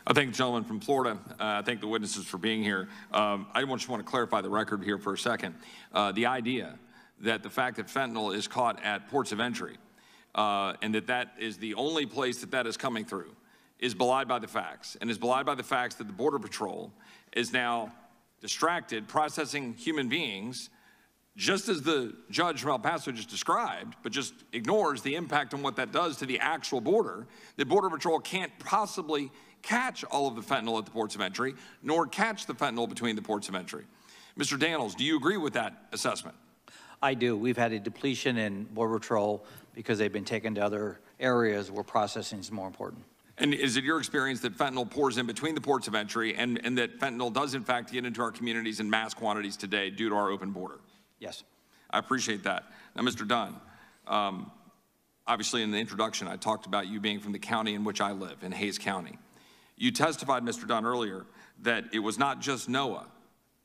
I thank the gentleman from Florida. I thank the witnesses for being here. I just want to clarify the record here for a second. The idea that the fact that fentanyl is caught at ports of entry and that is the only place that is coming through is belied by the facts, and is belied by the facts that the Border Patrol is now distracted processing human beings, just as the judge from El Paso just described, but just ignores the impact on what that does to the actual border. The Border Patrol can't possibly catch all of the fentanyl at the ports of entry, nor catch the fentanyl between the ports of entry. Mr. Daniels, do you agree with that assessment? I do. We've had a depletion in Border Patrol because they've been taken to other areas where processing is more important. And is it your experience that fentanyl pours in between the ports of entry and that fentanyl does in fact get into our communities in mass quantities today due to our open border? Yes. I appreciate that. Now, Mr. Dunn, obviously in the introduction, I talked about you being from the county in which I live, in Hays County. You testified, Mr. Dunn, earlier that it was not just Noah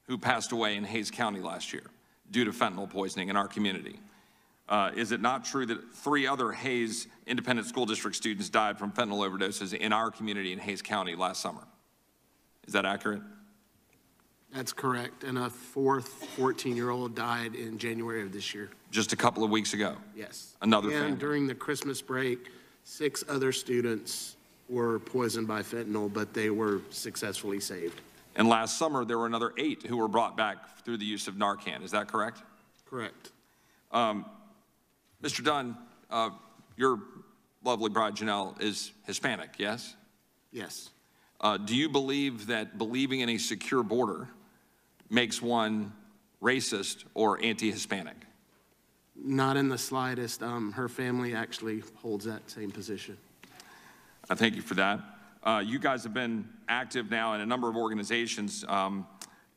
who passed away in Hays County last year due to fentanyl poisoning in our community. Is it not true that 3 other Hays Independent School District students died from fentanyl overdoses in our community in Hays County last summer? Is that accurate? That's correct. And a 4th 14-year-old died in January of this year. Just a couple of weeks ago? Yes. Another family. And during the Christmas break, 6 other students were poisoned by fentanyl, but they were successfully saved. And last summer, there were another 8 who were brought back through the use of Narcan. Is that correct? Correct. Mr. Dunn, your lovely bride, Janelle, is Hispanic, yes? Yes. Do you believe that believing in a secure border makes one racist or anti-Hispanic? Not in the slightest. Her family actually holds that same position. I thank you for that. You guys have been active now in a number of organizations trying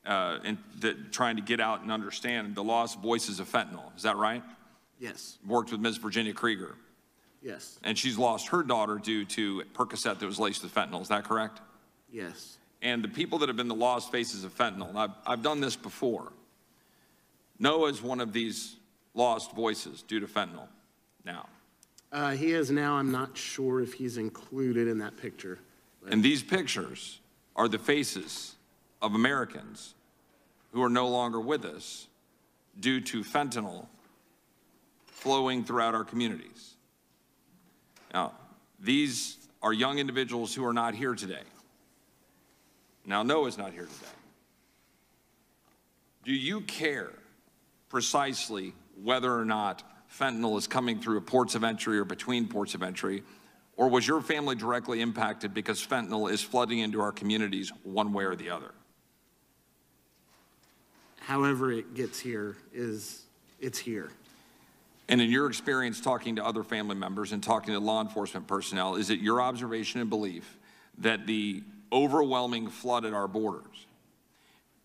to get out and understand the lost voices of fentanyl. Is that right? Yes. Worked with Ms. Virginia Krieger. Yes. And she's lost her daughter due to Percocet that was laced with fentanyl. Is that correct? Yes. And the people that have been the lost faces of fentanyl, and I've done this before. Noah is one of these lost voices due to fentanyl now. He is now. I'm not sure if he's included in that picture. And these pictures are the faces of Americans who are no longer with us due to fentanyl flowing throughout our communities. Now, these are young individuals who are not here today. Now, Noah's not here today. Do you care precisely whether or not fentanyl is coming through ports of entry or between ports of entry, or was your family directly impacted because fentanyl is flooding into our communities one way or the other? However it gets here, it's here. And in your experience talking to other family members and talking to law enforcement personnel, is it your observation and belief that the overwhelming flood at our borders,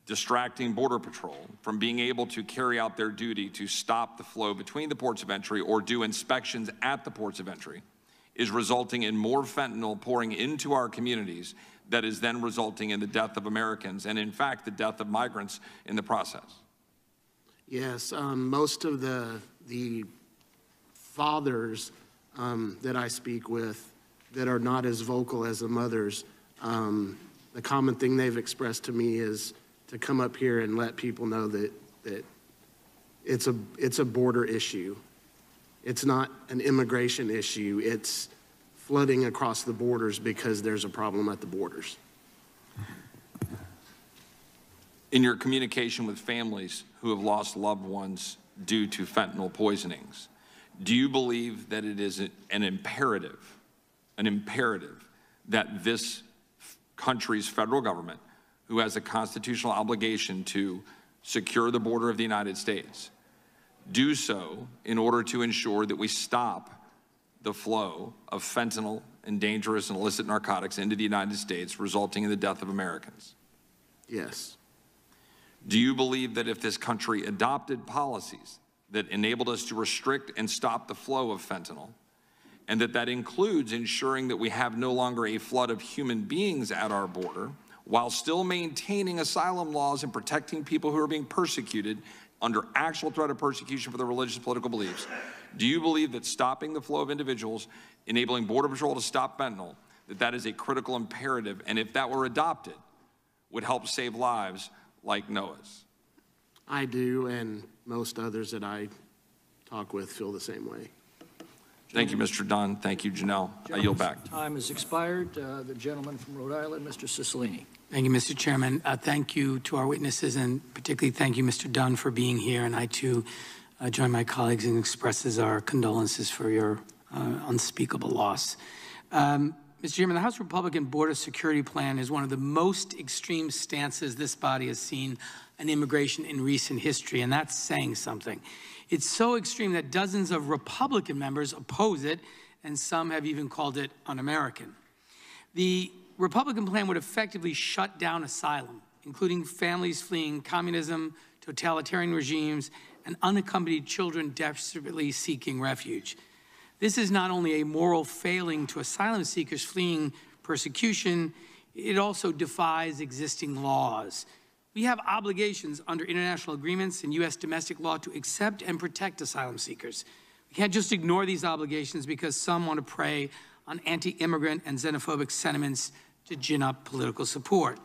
distracting Border Patrol from being able to carry out their duty to stop the flow between the ports of entry or do inspections at the ports of entry, is resulting in more fentanyl pouring into our communities that is then resulting in the death of Americans and, in fact, the death of migrants in the process? Yes, most of the fathers that I speak with that are not as vocal as the mothers, the common thing they've expressed to me is to come up here and let people know that it's a border issue. It's not an immigration issue. It's flooding across the borders because there's a problem at the borders. In your communication with families who have lost loved ones due to fentanyl poisonings, do you believe that it is an imperative that this country's federal government, who has a constitutional obligation to secure the border of the United States, do so in order to ensure that we stop the flow of fentanyl and dangerous and illicit narcotics into the United States, resulting in the death of Americans? Yes. Do you believe that if this country adopted policies that enabled us to restrict and stop the flow of fentanyl, and that includes ensuring that we have no longer a flood of human beings at our border, while still maintaining asylum laws and protecting people who are being persecuted under actual threat of persecution for their religious and political beliefs, do you believe that stopping the flow of individuals, enabling Border Patrol to stop fentanyl, that that is a critical imperative, and if that were adopted, would help save lives like Noah's? I do, and most others that I talk with feel the same way. Thank you, Mr. Dunn. Thank you, Janelle. I yield back. Time has expired. The gentleman from Rhode Island, Mr. Cicilline. Thank you, Mr. Chairman. Thank you to our witnesses, and particularly thank you, Mr. Dunn, for being here. And I, too, join my colleagues in expresses our condolences for your unspeakable loss. Mr. Chairman, the House Republican Border Security Plan is one of the most extreme stances this body has seen on immigration in recent history, and that's saying something. It's so extreme that dozens of Republican members oppose it, and some have even called it un-American. The Republican plan would effectively shut down asylum, including families fleeing communism, totalitarian regimes, and unaccompanied children desperately seeking refuge. This is not only a moral failing to asylum seekers fleeing persecution, it also defies existing laws. We have obligations under international agreements and U.S. domestic law to accept and protect asylum seekers. We can't just ignore these obligations because some want to prey on anti-immigrant and xenophobic sentiments to gin up political support.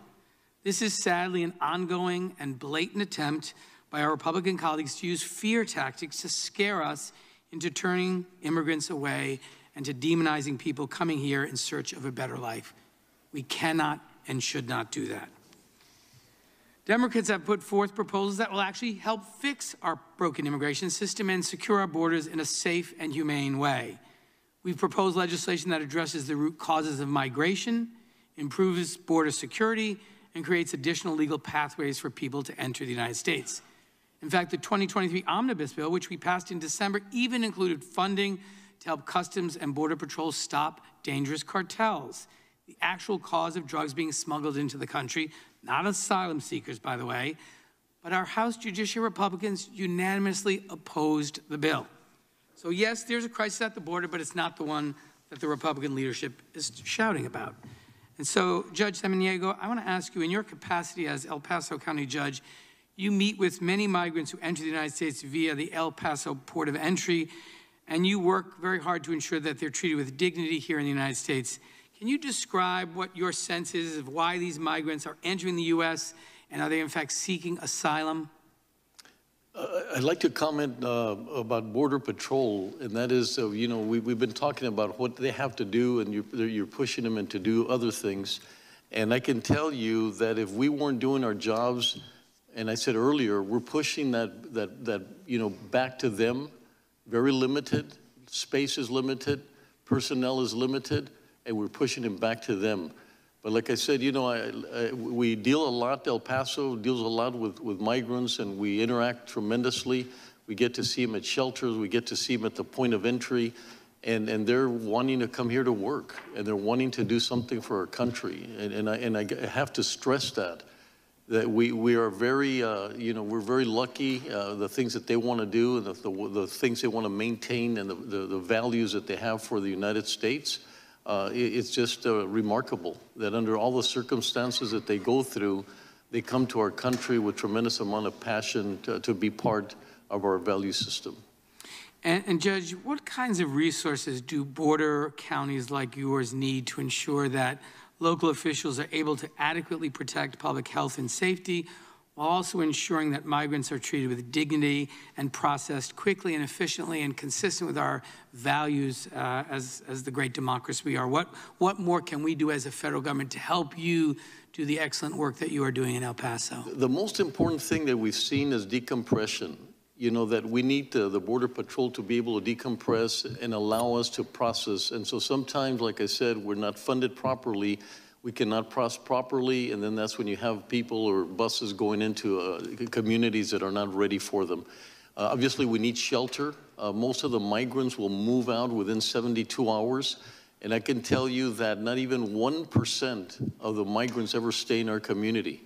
This is sadly an ongoing and blatant attempt by our Republican colleagues to use fear tactics to scare us into turning immigrants away and to demonizing people coming here in search of a better life. We cannot and should not do that. Democrats have put forth proposals that will actually help fix our broken immigration system and secure our borders in a safe and humane way. We've proposed legislation that addresses the root causes of migration, improves border security, and creates additional legal pathways for people to enter the United States. In fact, the 2023 Omnibus Bill, which we passed in December, even included funding to help Customs and Border Patrol stop dangerous cartels, the actual cause of drugs being smuggled into the country, not asylum seekers, by the way, but our House Judiciary Republicans unanimously opposed the bill. So yes, there's a crisis at the border, but it's not the one that the Republican leadership is shouting about. And so, Judge Samaniego, I want to ask you, in your capacity as El Paso County Judge, you meet with many migrants who enter the United States via the El Paso port of entry, and you work very hard to ensure that they're treated with dignity here in the United States. Can you describe what your sense is of why these migrants are entering the U.S., and are they in fact seeking asylum? I'd like to comment about Border Patrol, and that is, you know, we've been talking about what they have to do, and you're pushing them to do other things. And I can tell you that if we weren't doing our jobs, and I said earlier, we're pushing that you know, back to them, very limited, space is limited, personnel is limited, and we're pushing it back to them. But like I said, you know, we deal a lot, El Paso deals a lot with migrants, and we interact tremendously. We get to see them at shelters, we get to see them at the point of entry, and they're wanting to come here to work, and they're wanting to do something for our country. And I have to stress that we are very, you know, we're very lucky, the things that they want to do, and the things they want to maintain, and the values that they have for the United States. It's just remarkable that under all the circumstances that they go through, they come to our country with tremendous amount of passion to be part of our value system. And Judge, what kinds of resources do border counties like yours need to ensure that local officials are able to adequately protect public health and safety, while also ensuring that migrants are treated with dignity and processed quickly and efficiently and consistent with our values as the great democracy we are? What more can we do as a federal government to help you do the excellent work that you are doing in El Paso? The most important thing that we've seen is decompression. You know, that we need the Border Patrol to be able to decompress and allow us to process. And so sometimes, like I said, we're not funded properly. We cannot process properly, and then that's when you have people or buses going into communities that are not ready for them. Obviously, we need shelter. Most of the migrants will move out within 72 hours, and I can tell you that not even 1% of the migrants ever stay in our community.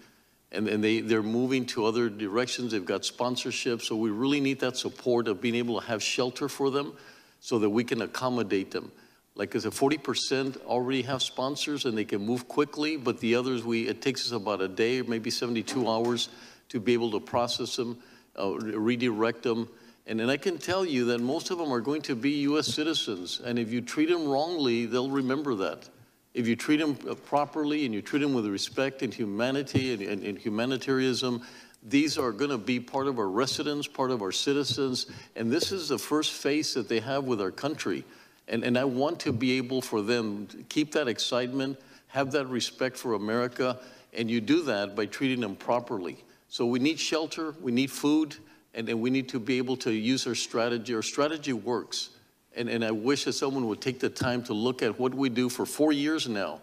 And they're moving to other directions. They've got sponsorship, so we really need that support of being able to have shelter for them so that we can accommodate them. Like I said, 40% already have sponsors and they can move quickly, but the others, it takes us about a day, maybe 72 hours to be able to process them, redirect them. And then I can tell you that most of them are going to be U.S. citizens, and if you treat them wrongly, they'll remember that. if you treat them properly and you treat them with respect and humanity and humanitarianism, these are going to be part of our residents, part of our citizens, and this is the first face that they have with our country. And I want to be able for them to keep that excitement, have that respect for America, and you do that by treating them properly. So we need shelter, we need food, and we need to be able to use our strategy. Our strategy works. And I wish that someone would take the time to look at what we do for 4 years now.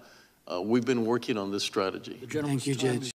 We've been working on this strategy. The gentleman's Thank you, time Judge.